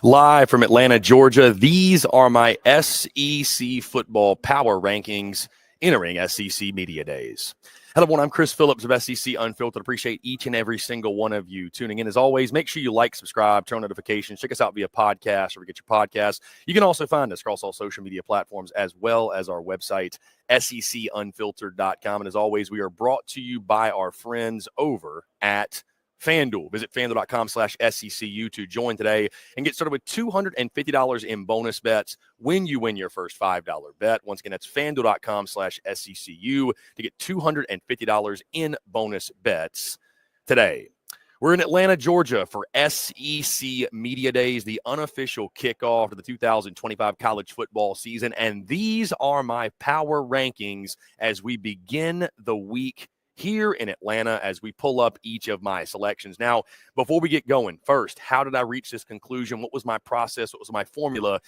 Live from Atlanta, Georgia, these are my SEC football power rankings entering SEC Media Days. Hello, everyone. I'm Chris Phillips of SEC Unfiltered. Appreciate each and every single one of you tuning in. As always, make sure you like, subscribe, turn on notifications. Check us out via podcast or get your podcasts. You can also find us across all social media platforms as well as our website, secunfiltered.com. And as always, we are brought to you by our friends over at FANDUEL. Visit FANDUEL.com/SECU to join today and get started with $250 in bonus bets when you win your first $5 bet. Once again, that's FANDUEL.com/SECU to get $250 in bonus bets today. We're in Atlanta, Georgia for SEC Media Days, the unofficial kickoff of the 2025 college football season. And these are my power rankings as we begin the week here in Atlanta as we pull up each of my selections. Now, before we get going, first, how did I reach this conclusion? What was my process? What was my formula?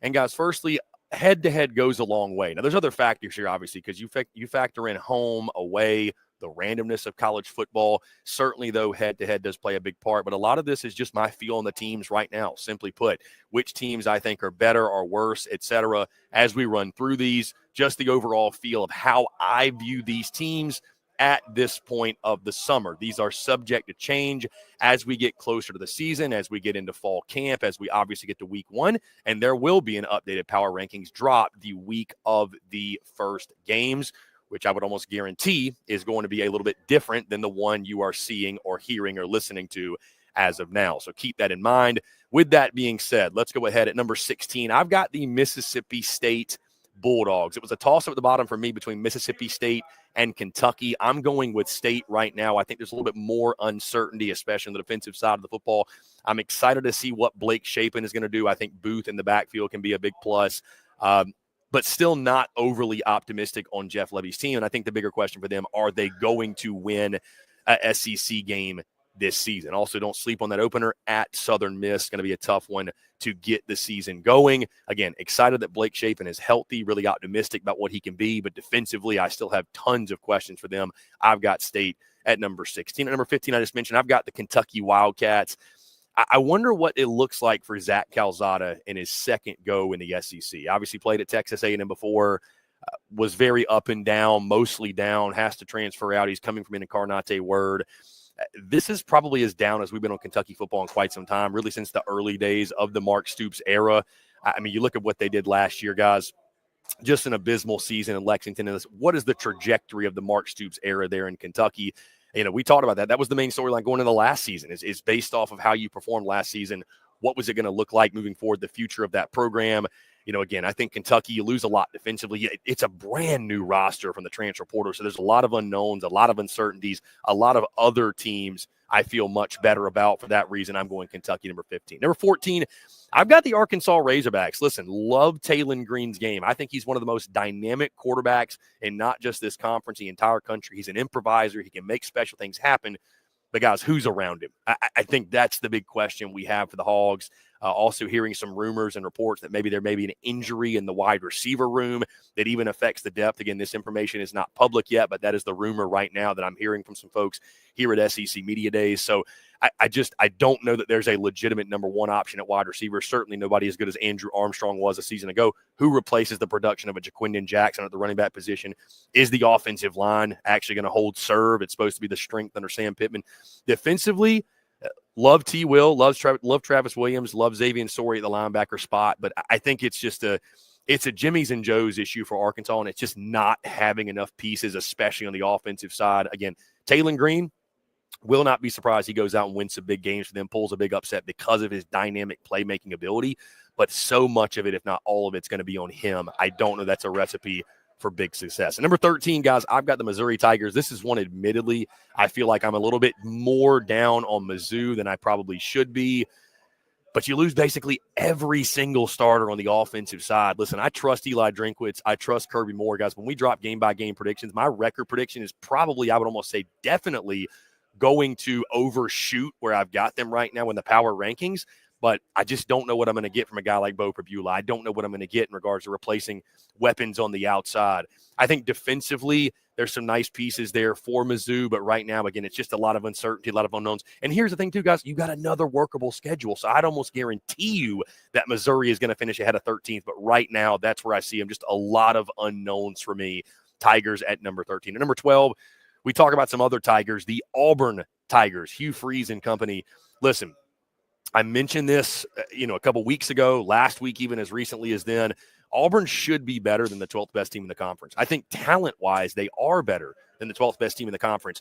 And guys, firstly, head-to-head goes a long way. Now, there's other factors here, obviously, because you factor in home, away, the randomness of college football. Certainly, though, head-to-head does play a big part. But a lot of this is just my feel on the teams right now. Simply put, which teams I think are better or worse, etc. As we run through these, just the overall feel of how I view these teams at this point of the summer. These are subject to change as we get closer to the season, as we get into fall camp, as we obviously get to week one, and there will be an updated power rankings drop the week of the first games, which I would almost guarantee is going to be a little bit different than the one you are seeing or hearing or listening to as of now. So keep that in mind. With that being said, let's go ahead at number 16. I've got the Mississippi State Bulldogs. It was a toss-up at the bottom for me between Mississippi State and Kentucky. I'm going with State right now. I think there's a little bit more uncertainty, especially on the defensive side of the football. I'm excited to see what Blake Shapen is going to do. I think Booth in the backfield can be a big plus, but still not overly optimistic on Jeff Levy's team. And I think the bigger question for them, are they going to win a SEC game this season? Also, don't sleep on that opener at Southern Miss. Going to be a tough one to get the season going. Again, excited that Blake Shapen is healthy, really optimistic about what he can be, but defensively, I still have tons of questions for them. I've got State at number 16. At number 15, I just mentioned, I've got the Kentucky Wildcats. I wonder what it looks like for Zach Calzada in his second go in the SEC. Obviously played at Texas A&M before, was very up and down, mostly down, has to transfer out. He's coming from Incarnate Word. This is probably as down as we've been on Kentucky football in quite some time, really since the early days of the Mark Stoops era. I mean, you look at what they did last year, guys, just an abysmal season in Lexington. And what is the trajectory of the Mark Stoops era there in Kentucky? You know, we talked about that. That was the main storyline going into the last season is based off of how you performed last season. What was it going to look like moving forward, the future of that program? You know, again, I think Kentucky, you lose a lot defensively. It's a brand new roster from the transfer portal, so there's a lot of unknowns, a lot of uncertainties, a lot of other teams I feel much better about. For that reason, I'm going Kentucky, number 15. Number 14, I've got the Arkansas Razorbacks. Listen, love Taylon Green's game. I think he's one of the most dynamic quarterbacks in not just this conference, the entire country. He's an improviser. He can make special things happen. But, guys, who's around him? I think that's the big question we have for the Hogs. Also hearing some rumors and reports that maybe there may be an injury in the wide receiver room that even affects the depth. Again, this information is not public yet, but that is the rumor right now that I'm hearing from some folks here at SEC Media Days. So I don't know that there's a legitimate number one option at wide receiver. Certainly nobody as good as Andrew Armstrong was a season ago. Who replaces the production of a Jaquindon Jackson at the running back position? Is the offensive line actually going to hold serve? It's supposed to be the strength under Sam Pittman. Defensively, love T. Will, love Travis Williams, love Xavier Sori at the linebacker spot. But I think it's just it's a Jimmy's and Joe's issue for Arkansas, and it's just not having enough pieces, especially on the offensive side. Again, Taylon Green, will not be surprised he goes out and wins some big games for them, pulls a big upset because of his dynamic playmaking ability. But so much of it, if not all of it's going to be on him. I don't know that's a recipe for big success. And number 13, guys, I've got the Missouri Tigers. This is one, admittedly, I feel like I'm a little bit more down on Mizzou than I probably should be. But you lose basically every single starter on the offensive side. Listen, I trust Eli Drinkwitz. I trust Kirby Moore, guys. When we drop game-by-game predictions, my record prediction is probably, I would almost say definitely going to overshoot where I've got them right now in the power rankings. but I just don't know what I'm going to get from a guy like Bo Prabula. I don't know what I'm going to get in regards to replacing weapons on the outside. I think defensively, there's some nice pieces there for Mizzou, but right now, again, it's just a lot of uncertainty, a lot of unknowns. And here's the thing, too, guys, you got another workable schedule, so I'd almost guarantee you that Missouri is going to finish ahead of 13th, but right now, that's where I see them. Just a lot of unknowns for me. Tigers at number 13. At number 12, we talk about some other Tigers, the Auburn Tigers, Hugh Freeze and company. Listen, I mentioned this, a couple weeks ago, last week, even as recently as then. Auburn should be better than the 12th best team in the conference. I think talent-wise, they are better than the 12th best team in the conference.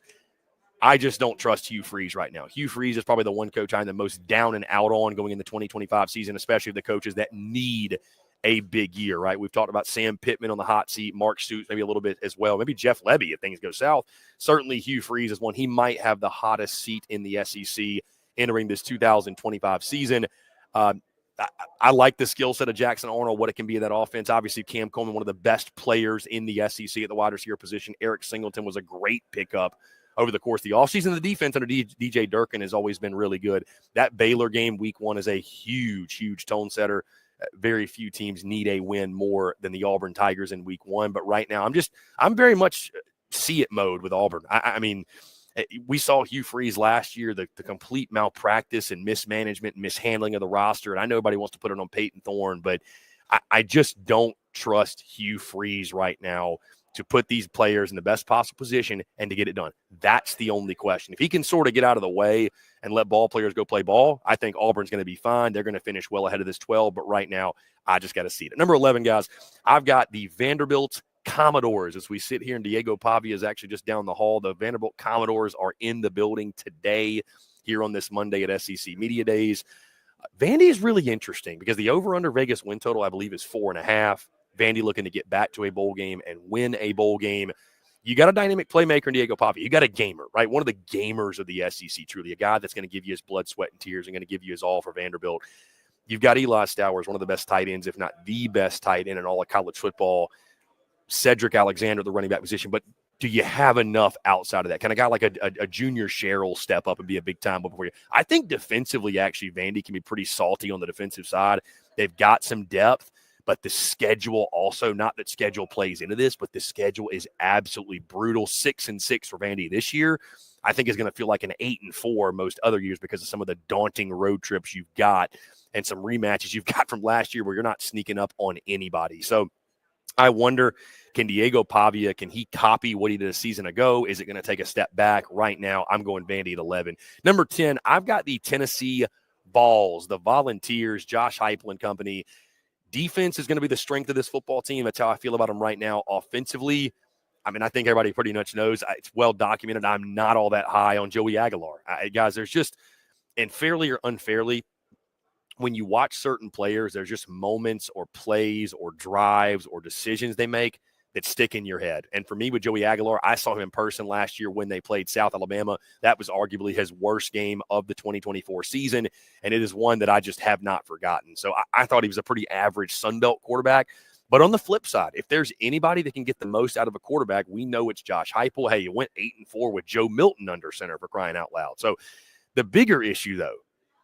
I just don't trust Hugh Freeze right now. Hugh Freeze is probably the one coach I'm the most down and out on going in the 2025 season, especially the coaches that need a big year, right? We've talked about Sam Pittman on the hot seat, Mark Stoops maybe a little bit as well, maybe Jeff Lebby if things go south. Certainly Hugh Freeze is one. He might have the hottest seat in the SEC entering this 2025 season. I like the skill set of Jackson Arnold, what it can be in that offense. Obviously, Cam Coleman, one of the best players in the SEC at the wide receiver position. Eric Singleton was a great pickup over the course of the offseason. The defense under DJ Durkin has always been really good. That Baylor game week 1 is a huge, huge tone setter. Very few teams need a win more than the Auburn Tigers in week 1. But right now, I'm very much see it mode with Auburn. I mean, we saw Hugh Freeze last year, the complete malpractice and mismanagement and mishandling of the roster. And I know nobody wants to put it on Peyton Thorne, but I just don't trust Hugh Freeze right now to put these players in the best possible position and to get it done. That's the only question. If he can sort of get out of the way and let ball players go play ball, I think Auburn's going to be fine. They're going to finish well ahead of this 12, but right now, I just got to see it. At number 11, guys, I've got the Vanderbilt Commodores. As we sit here, and Diego Pavia is actually just down the hall. The Vanderbilt Commodores are in the building today here on this Monday at SEC Media Days. Vandy is really interesting because the over-under Vegas win total, I believe, is 4.5. Vandy looking to get back to a bowl game and win a bowl game. You got a dynamic playmaker in Diego Pavia. You got a gamer, right? One of the gamers of the SEC, truly. A guy that's going to give you his blood, sweat, and tears and going to give you his all for Vanderbilt. You've got Eli Stowers, one of the best tight ends, if not the best tight end in all of college football. Cedric Alexander, the running back position. But do you have enough outside of that? Kind of guy like a junior Cheryl step up and be a big-time before you? I think defensively, actually, Vandy can be pretty salty on the defensive side. They've got some depth. But the schedule also, not that schedule plays into this, but the schedule is absolutely brutal. 6-6 for Vandy this year. I think is going to feel like an 8-4 most other years because of some of the daunting road trips you've got and some rematches you've got from last year where you're not sneaking up on anybody. So I wonder, can Diego Pavia, can he copy what he did a season ago? Is it going to take a step back? Right now, I'm going Vandy at 11. Number 10, I've got the Tennessee Vols, the Volunteers, Josh Heupel and company. Defense is going to be the strength of this football team. That's how I feel about them right now. Offensively, I mean, I think everybody pretty much knows. It's well documented. I'm not all that high on Joey Aguilar. Guys, there's just, and fairly or unfairly, when you watch certain players, there's just moments or plays or drives or decisions they make that stick in your head. And for me with Joey Aguilar, I saw him in person last year when they played South Alabama. That was arguably his worst game of the 2024 season, and it is one that I just have not forgotten. So I thought he was a pretty average Sun Belt quarterback. But on the flip side, if there's anybody that can get the most out of a quarterback, we know it's Josh Heupel. Hey, you went 8-4 with Joe Milton under center, for crying out loud. So the bigger issue, though,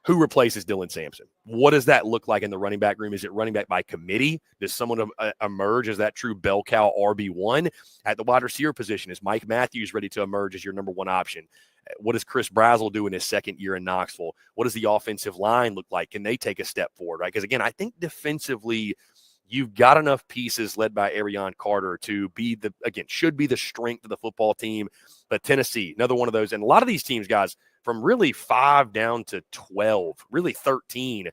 who replaces Dylan Sampson? What does that look like in the running back room? Is it running back by committee? Does someone emerge as that true bell cow RB1? At the wide receiver position, is Mike Matthews ready to emerge as your number one option? What does Chris Brazzell do in his second year in Knoxville? What does the offensive line look like? Can they take a step forward, right? Because, again, I think defensively you've got enough pieces led by Arion Carter to be should be the strength of the football team. But Tennessee, another one of those. And a lot of these teams, guys, from really 5 down to 12, really 13,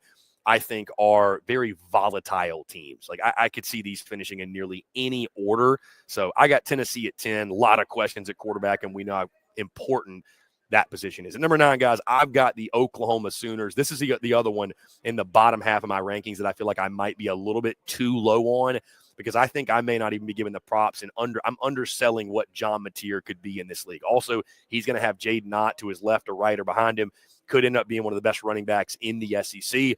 I think are very volatile teams. Like I could see these finishing in nearly any order. So I got Tennessee at 10, a lot of questions at quarterback, and we know how important that position is. At number 9, guys, I've got the Oklahoma Sooners. This is the other one in the bottom half of my rankings that I feel like I might be a little bit too low on, because I think I may not even be given the props, and I'm underselling what John Mateer could be in this league. Also, he's going to have Jaden Ott to his left or right or behind him. Could end up being one of the best running backs in the SEC.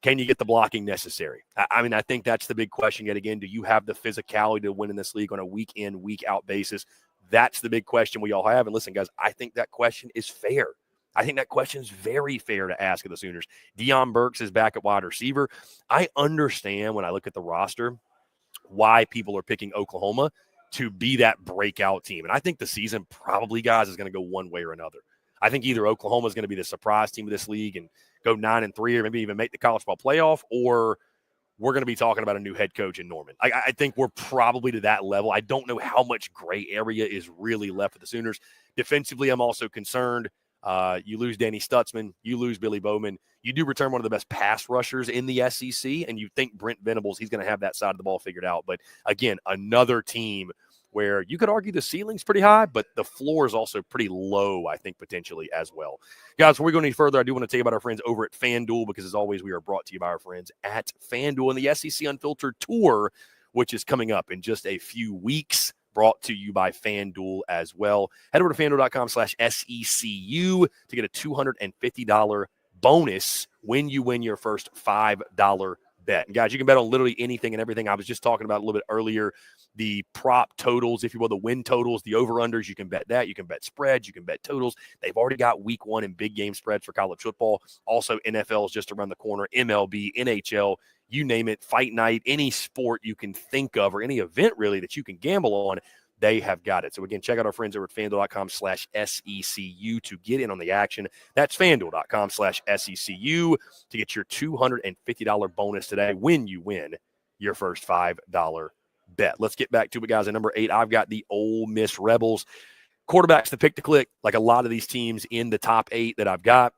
Can you get the blocking necessary? I mean, I think that's the big question yet again. Do you have the physicality to win in this league on a week-in, week-out basis? That's the big question we all have. And listen, guys, I think that question is fair. I think that question is very fair to ask of the Sooners. Deion Burks is back at wide receiver. I understand when I look at the roster why people are picking Oklahoma to be that breakout team. And I think the season probably, guys, is going to go one way or another. I think either Oklahoma is going to be the surprise team of this league and go 9-3 or maybe even make the college football playoff, or we're going to be talking about a new head coach in Norman. I think we're probably to that level. I don't know how much gray area is really left for the Sooners. Defensively, I'm also concerned. You lose Danny Stutzman. You lose Billy Bowman. You do return one of the best pass rushers in the SEC, and you think Brent Venables, he's going to have that side of the ball figured out. But, again, another team where you could argue the ceiling's pretty high, but the floor is also pretty low, I think, potentially as well. Guys, before we go any further, I do want to tell you about our friends over at FanDuel, because, as always, we are brought to you by our friends at FanDuel and the SEC Unfiltered Tour, which is coming up in just a few weeks, brought to you by FanDuel as well. Head over to FanDuel.com/SECU to get a $250 bonus when you win your first $5 bet. And, guys, you can bet on literally anything and everything. I was just talking about a little bit earlier, the prop totals, if you will, the win totals, the over-unders. You can bet that. You can bet spreads. You can bet totals. They've already got week 1 and big game spreads for college football. Also, NFL is just around the corner. MLB, NHL, you name it, fight night, any sport you can think of or any event really that you can gamble on, they have got it. So, again, check out our friends over at FanDuel.com/SECU to get in on the action. That's FanDuel.com/SECU to get your $250 bonus today when you win your first $5 bet. Let's get back to it, guys. At number 8, I've got the Ole Miss Rebels. Quarterbacks to pick to click, like a lot of these teams in the top 8 that I've got.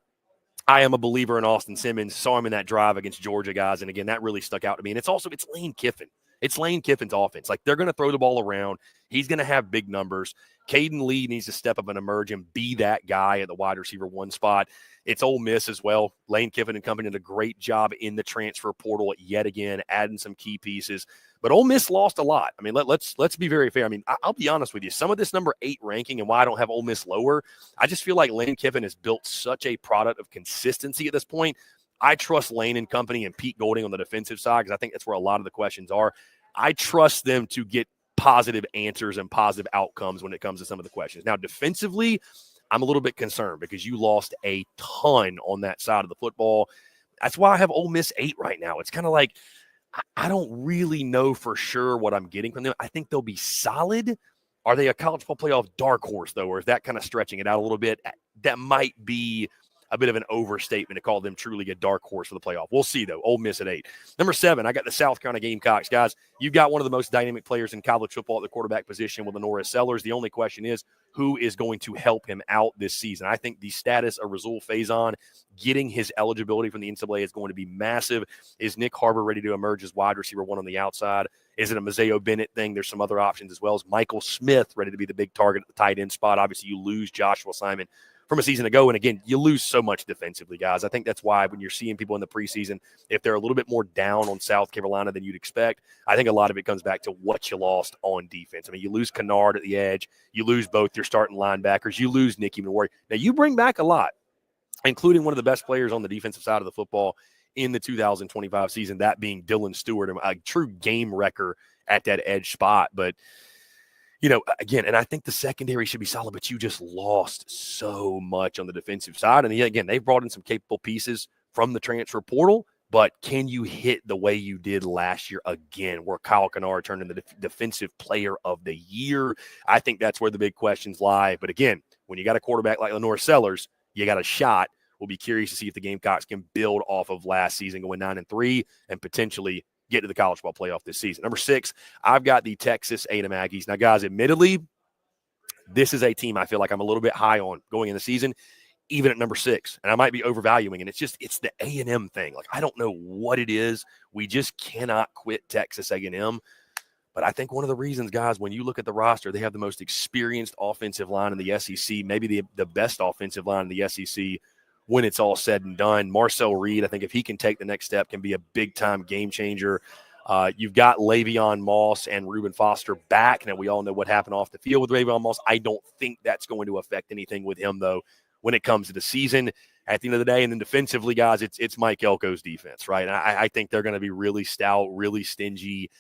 I am a believer in Austin Simmons. Saw him in that drive against Georgia, guys. And, again, that really stuck out to me. And it's Lane Kiffin. It's Lane Kiffin's offense. Like, they're going to throw the ball around. He's going to have big numbers. Caden Lee needs to step up and emerge and be that guy at the wide receiver 1 spot. It's Ole Miss as well. Lane Kiffin and company did a great job in the transfer portal yet again, adding some key pieces. But Ole Miss lost a lot. I mean, let's be very fair. I mean, I'll be honest with you. Some of this number 8 ranking and why I don't have Ole Miss lower, I just feel like Lane Kiffin has built such a product of consistency at this point. I trust Lane and company and Pete Golding on the defensive side, because I think that's where a lot of the questions are. I trust them to get positive answers and positive outcomes when it comes to some of the questions. Now, defensively, I'm a little bit concerned because you lost a ton on that side of the football. That's why I have Ole Miss 8 right now. It's kind of like I don't really know for sure what I'm getting from them. I think they'll be solid. Are they a college football playoff dark horse, though, or is that kind of stretching it out a little bit? That might be a bit of an overstatement to call them truly a dark horse for the playoff. We'll see, though. Ole Miss at 8. Number 7, I got the South Carolina Gamecocks. Guys, you've got one of the most dynamic players in college football at the quarterback position with Norris Sellers. The only question is, who is going to help him out this season? I think the status of Rasul Faison getting his eligibility from the NCAA is going to be massive. Is Nick Harbor ready to emerge as wide receiver 1 on the outside? Is it a Mazeo Bennett thing? There's some other options as well. Is Michael Smith ready to be the big target at the tight end spot? Obviously, you lose Joshua Simon from a season ago. And, again, you lose so much defensively, guys. I think that's why when you're seeing people in the preseason, if they're a little bit more down on South Carolina than you'd expect, I think a lot of it comes back to what you lost on defense. I mean, you lose Kennard at the edge. You lose both your starting linebackers. You lose Nicky Manwari. Now, you bring back a lot, including one of the best players on the defensive side of the football in the 2025 season, that being Dylan Stewart, a true game wrecker at that edge spot. But, you know, again, and I think the secondary should be solid, but you just lost so much on the defensive side. And, again, they've brought in some capable pieces from the transfer portal, but can you hit the way you did last year again, where Kyle Kennard turned into the defensive player of the year? I think that's where the big questions lie. But, again, when you got a quarterback like Norris Sellers, you got a shot. We'll be curious to see if the Gamecocks can build off of last season, going 9-3, and potentially get to the college football playoff this season. Number 6, I've got the Texas A&M Aggies. Now, guys, admittedly, this is a team I feel like I'm a little bit high on going in the season, even at number 6. And I might be overvaluing, and it's the A&M thing. Like, I don't know what it is. We just cannot quit Texas A&M. But I think one of the reasons, guys, when you look at the roster, they have the most experienced offensive line in the SEC, maybe the best offensive line in the SEC when it's all said and done. Marcel Reed, I think if he can take the next step, can be a big-time game changer. You've got Le'Veon Moss and Reuben Foster back. Now, we all know what happened off the field with Le'Veon Moss. I don't think that's going to affect anything with him, though, when it comes to the season at the end of the day. And then defensively, guys, it's Mike Elko's defense, right? And I think they're going to be really stout, really stingy.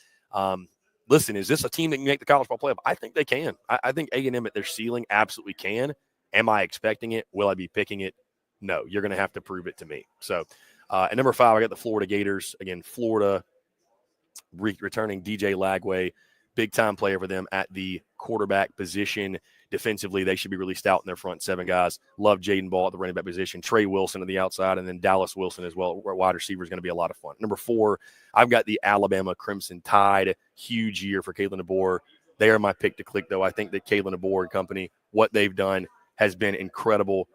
Listen, is this a team that can make the college football playoff? I think they can. I think A&M at their ceiling absolutely can. Am I expecting it? Will I be picking it? No, you're going to have to prove it to me. So at number 5, I got the Florida Gators. Again, Florida returning DJ Lagway, big-time player for them at the quarterback position. Defensively, they should be really stout in their front 7 guys. Love Jaden Ball at the running back position. Trey Wilson on the outside, and then Dallas Wilson as well. Wide receiver is going to be a lot of fun. Number 4, I've got the Alabama Crimson Tide. Huge year for Kalen DeBoer. They are my pick to click, though. I think that Kalen DeBoer and company, what they've done has been incredible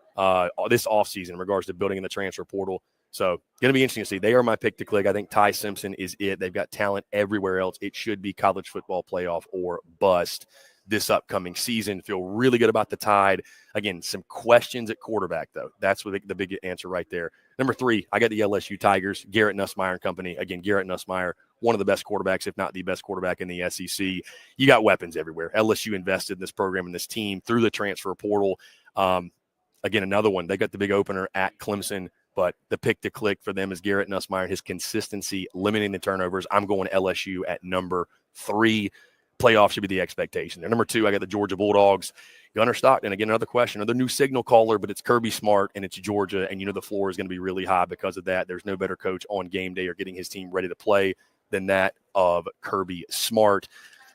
this offseason in regards to building in the transfer portal. So going to be interesting to see. They are my pick to click. I think Ty Simpson is it. They've got talent everywhere else. It should be college football playoff or bust this upcoming season. Feel really good about the Tide. Again, some questions at quarterback, though. That's what the big answer right there. Number 3, I got the LSU Tigers, Garrett Nussmeier and company. Again, Garrett Nussmeier, one of the best quarterbacks, if not the best quarterback in the SEC. You got weapons everywhere. LSU invested in this program and this team through the transfer portal. Again, another one. They got the big opener at Clemson. But the pick to click for them is Garrett Nussmeier, his consistency, limiting the turnovers. I'm going LSU at number 3. Playoff should be the expectation. At number 2, I got the Georgia Bulldogs. Gunnar Stockton, again, another question. Another new signal caller, but it's Kirby Smart, and it's Georgia. And, the floor is going to be really high because of that. There's no better coach on game day or getting his team ready to play than that of Kirby Smart.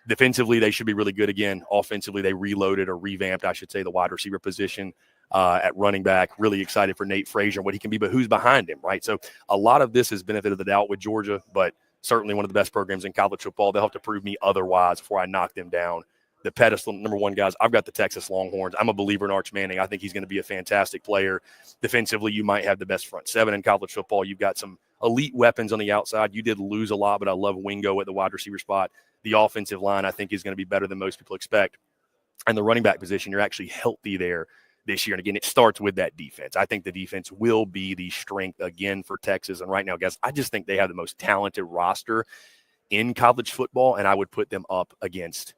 Defensively, they should be really good again. Offensively, they reloaded or revamped, I should say, the wide receiver position. At running back, really excited for Nate Frazier and what he can be, but who's behind him, right? So a lot of this is benefit of the doubt with Georgia, but certainly one of the best programs in college football. They'll have to prove me otherwise before I knock them down. The pedestal, number 1, guys, I've got the Texas Longhorns. I'm a believer in Arch Manning. I think he's going to be a fantastic player. Defensively, you might have the best front 7 in college football. You've got some elite weapons on the outside. You did lose a lot, but I love Wingo at the wide receiver spot. The offensive line, I think, is going to be better than most people expect. And the running back position, you're actually healthy there this year. And again, it starts with that defense. I think the defense will be the strength again for Texas. And right now, guys, I just think they have the most talented roster in college football, and I would put them up against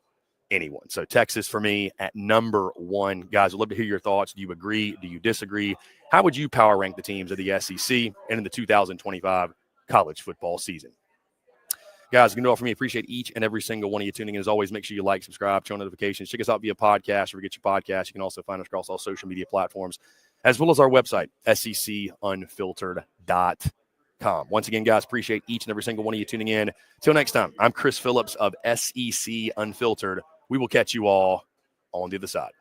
anyone. So Texas for me at number 1. Guys, I'd love to hear your thoughts. Do you agree? Do you disagree? How would you power rank the teams of the SEC and in the 2025 college football season? Guys, you can do it for me. Appreciate each and every single one of you tuning in. As always, make sure you like, subscribe, turn on notifications. Check us out via podcast or get your podcast. You can also find us across all social media platforms, as well as our website, secunfiltered.com. Once again, guys, appreciate each and every single one of you tuning in. Till next time, I'm Chris Phillips of SEC Unfiltered. We will catch you all on the other side.